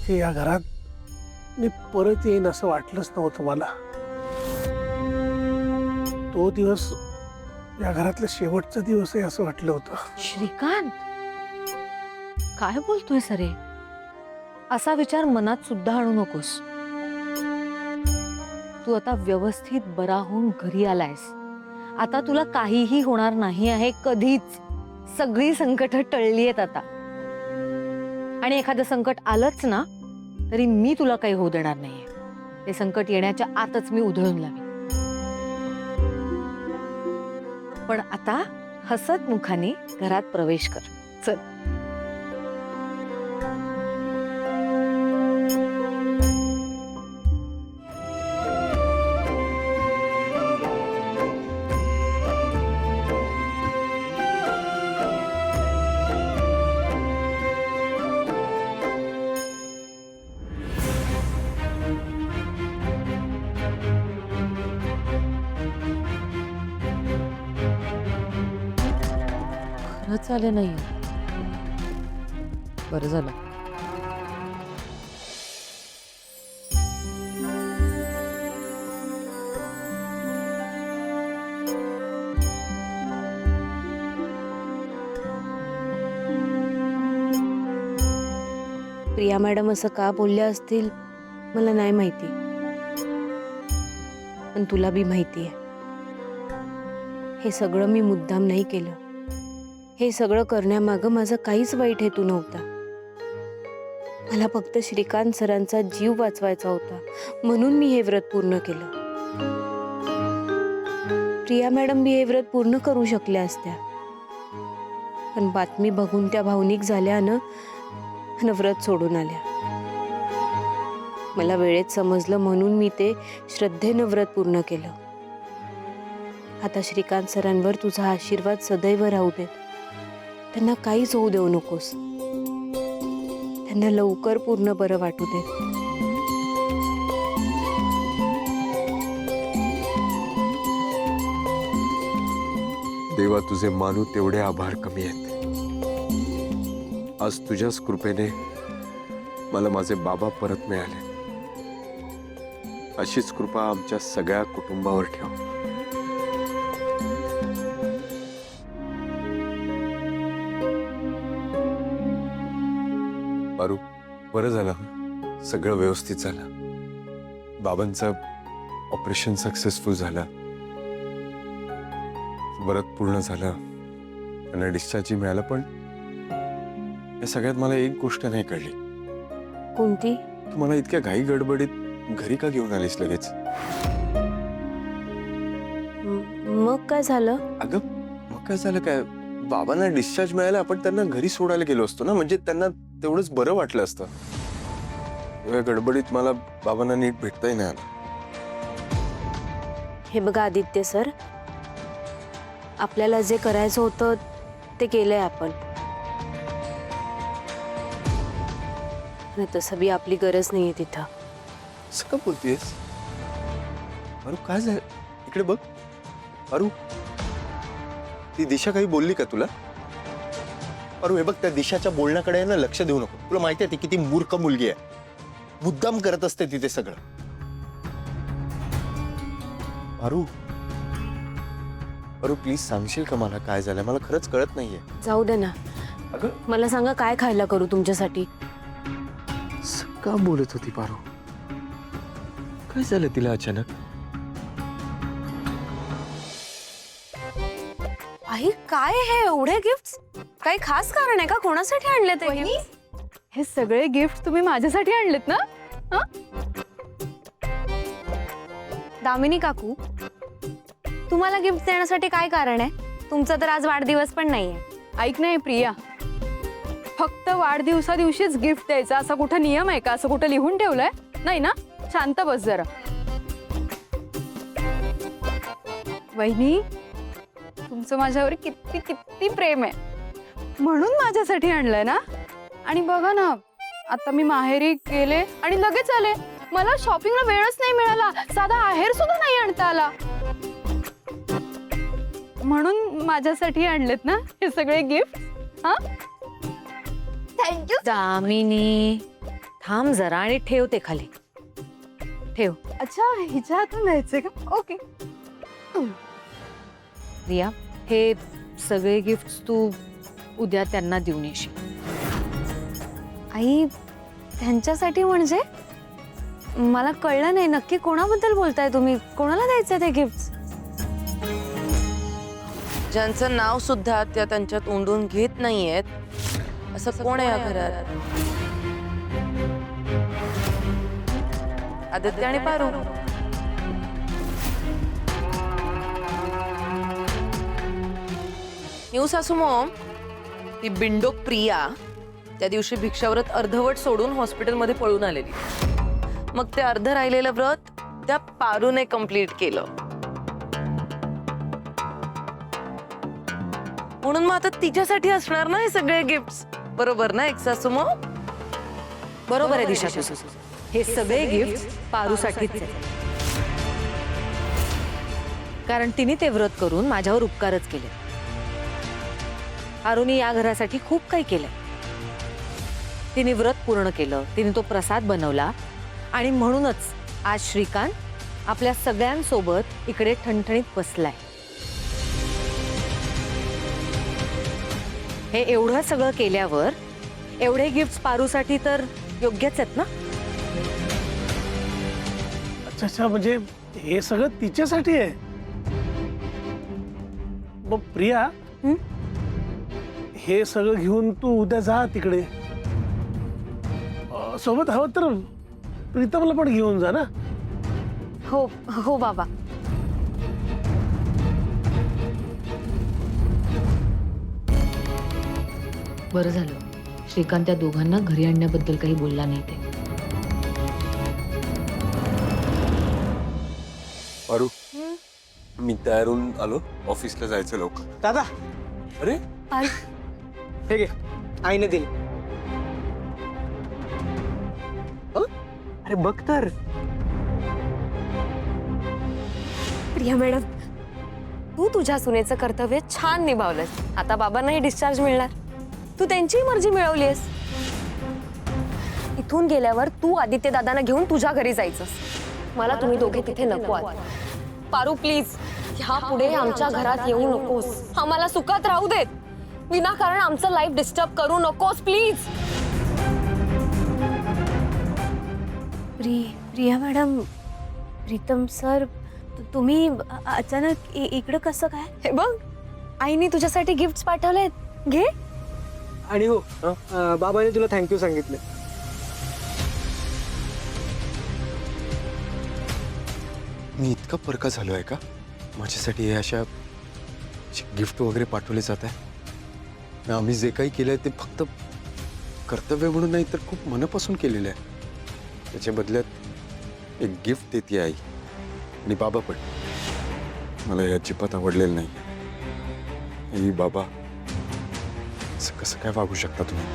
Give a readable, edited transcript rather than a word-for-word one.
की या घरात मी परत येईन असं वाटलंच नव्हतं मला। तो दिवस या घरातला शेवटचा दिवस आहे असं वाटलं होतं। श्रीकांत, काय बोलतोय सरे? असा विचार मनात सुद्धा आणू नकोस। तू आता व्यवस्थित बरा होऊन घरी आलायस। आता तुला काहीही होणार नाही आहे कधीच। सगळी संकट टळली आहेत आता। आणि एखादं संकट आलंच ना तरी मी तुला काही होऊ देणार नाहीये। ते संकट येण्याच्या आतच मी उधळून लावेन। पण आता हसत मुखाने घरात प्रवेश कर। चल। खरंच आलं नाही। बरं झालं। प्रिया मॅडम असं का बोलल्या असतील मला नाही माहिती, पण तुला बी माहिती आहे हे सगळं मी मुद्दाम नाही केलं। हे सगळं करण्यामागं माझा काहीच वाईट हेतू नव्हता। मला फक्त श्रीकांत सरांचा जीव वाचवायचा होता म्हणून मी हे व्रत पूर्ण केलं। प्रिया मॅडम बी हे व्रत पूर्ण करू शकल्या असत्या, पण बातमी बघून त्या भावनिक झाल्यानं व्रत सोडून आल्या। मला वेळेत समजलं म्हणून मी ते श्रद्धेनं व्रत पूर्ण केलं। आता श्रीकांत सरांवर तुझा आशीर्वाद सदैव राहू दे। त्यांना काहीच होऊ देऊ नकोस। त्यांना लवकर पूर्ण बरं वाटू दे। देवा, तुझे मानू तेवढे आभार कमी आहेत। आज तुझ्याच कृपेने मला माझे बाबा परत मिळाले। अशीच कृपा आमच्या सगळ्या कुटुंबावर ठेव। पारू, बरं झालं, सगळं व्यवस्थित झालं। बाबांचं ऑपरेशन सक्सेसफुल झालं, व्रत पूर्ण झालं, त्यांना डिस्चार्ज मिळालं। पण या सगळ्यात मला एक गोष्ट नाही कळली। कोणती? तू मला इतक्या घाई गडबडीत घरी का घेऊन आलीस लगेच? मग काय झालं? अगं, मग काय झालं काय? बाबांना डिस्चार्ज मिळाला, आपण त्यांना घरी सोडायला गेलो असतो ना, म्हणजे त्यांना तेवढंच बरं वाटलं असतं। या गडबडीत मला बाबांना नीट भेटताही नाही आलं। हे बघा आदित्य सर, आपल्याला जे करायचं होतं ते केलंय आपण। तसं बी आपली गरज नाहीये तिथं। असं का बोलतेस? अरू, काय झालं? इकडे बघ। अरू, ती दिशा काही बोलली का तुला? अरू, हे बघ, त्या दिशाच्या बोलण्याकडे ना लक्ष देऊ नको। तुला माहिती आहे ती किती मूर्ख मुलगी आहे। मुद्दाम करत असते तिथे सगळं। अरू, अरू प्लीज सांगशील का मला काय झालं? मला खरंच कळत नाहीये। जाऊ दे ना। अगं, मला सांगा काय खायला करू तुमच्यासाठी? का बोलत होती पारू? काय झालं तिला अचानक? आई, काय हे एवढे गिफ्ट्स? काही खास कारण आहे का? कोणासाठी आणले ते गिफ्ट? हे सगळे गिफ्ट तुम्ही माझ्यासाठी आणलेत ना? दामिनी काकू, तुम्हाला गिफ्ट देण्यासाठी काय कारण आहे? तुमचा तर आज वाढदिवस पण नाहीये। ऐक नाही प्रिया, फक्त वाढदिवसा दिवशीच गिफ्ट द्यायचा असा कुठं नियम आहे का? असं कुठं लिहून ठेवलंय? नाही ना? शांत बस जरा। वहिनी, तुमचं माझ्यावर किती किती प्रेम आहे म्हणून माझ्यासाठी आणलंय ना? आणि बघा ना, आता मी माहेरी गेले आणि लगेच आले। मला शॉपिंगला वेळच नाही मिळाला, साधा आहेर सुद्धा नाही आणता आला। म्हणून माझ्यासाठी आणलेत ना हे सगळे गिफ्ट? हा, थँक्यू। दामिनी, थांब जरा आणि ठेव ते खाली. ठेव. अच्छा हिच्या हातून द्यायचे का? ओके. रिया, हे सगळे गिफ्ट्स तू उद्या त्यांना देऊन येशील. आई त्यांच्यासाठी म्हणजे मला कळलं नाही नक्की कोणाबद्दल बोलताय तुम्ही. कोणाला द्यायचं ते गिफ्ट? ज्यांचं नाव सुद्धा त्या त्यांच्या तोंडून घेत नाहीयेत असं कोण आहे या घरात? आदित्य आणि पारू. न्यू सासू मॉम, ती बिंडोक प्रिया त्या दिवशी भिक्षाव्रत अर्धवट सोडून हॉस्पिटलमध्ये पळून आलेली. मग ते अर्ध राहिलेलं व्रत त्या पारूने कंप्लीट केलं. म्हणून मग आता तिच्यासाठी असणार ना हे सगळे गिफ्ट्स. बरोबर ना एक सासू मॉम? बरोबर आहे दिशा तुझं. हे सगळे गिफ्ट पारूसाठीच आहे. कारण तिने ते व्रत करून माझ्यावर उपकारच केले. पारूने या घरासाठी खूप काही केलंय. तिने व्रत पूर्ण केलं, तिने तो प्रसाद बनवला आणि म्हणूनच आज श्रीकांत आपल्या सगळ्यांसोबत इकडे ठणठणीत बसलाय. हे एवढं सगळं केल्यावर एवढे गिफ्ट पारूसाठी तर योग्यच आहेत ना. अच्छा अच्छा, म्हणजे हे सगळं तिच्यासाठी आहे. मग प्रिया, हे सगळं घेऊन तू उद्या जा तिकडे. सोबत हवं तर प्रीतमला पण घेऊन जा ना. हो हो बाबा. बरं झालं श्रीकांत त्या दोघांना घरी आणण्याबद्दल काही बोलला नाही ते. पारू, मी तयार होऊन आलो. ऑफिसला जायचं लवकर. दादा, अरे हे घे, आईने दिली. अरे बघ तर. प्रिया मॅडम, तू तुझ्या सुनेचं कर्तव्य छान निभावलंस. आता बाबांनाही डिस्चार्ज मिळणार. तू त्यांचीही मर्जी मिळवलीस. इथून गेल्यावर तू आदित्य दादांना घेऊन तुझ्या घरी जायचंस. मला तुम्ही दोघे तिथे नको आहात. पारू प्लीज, ह्या पुढे आमच्या घरात येऊ नकोस. आम्हाला सुखात राहू देत. विनाकारण आमचं लाईफ डिस्टर्ब करू नकोस please. Priya madam, Pritam sir, तुम्ही अचानक इकडं कसं काय? हे बघ, आईने तुझ्यासाठी गिफ्ट्स पाठवलेत. घे. आणि हो, बाबाने तुला थँक्यू सांगितलं. मी इतका परका झालो आहे का? माझ्यासाठी हे अशा गिफ्ट वगैरे पाठवले जात आहे. आम्ही जे काही केलंय ते फक्त कर्तव्य म्हणून नाही तर खूप मनापासून केलेलं आहे. त्याच्या बदल्यात एक गिफ्ट देते आई आणि बाबा पण. मला हे अजिबात आवडलेलं नाही. बाबा, असं कसं काय वागू शकता तुम्ही?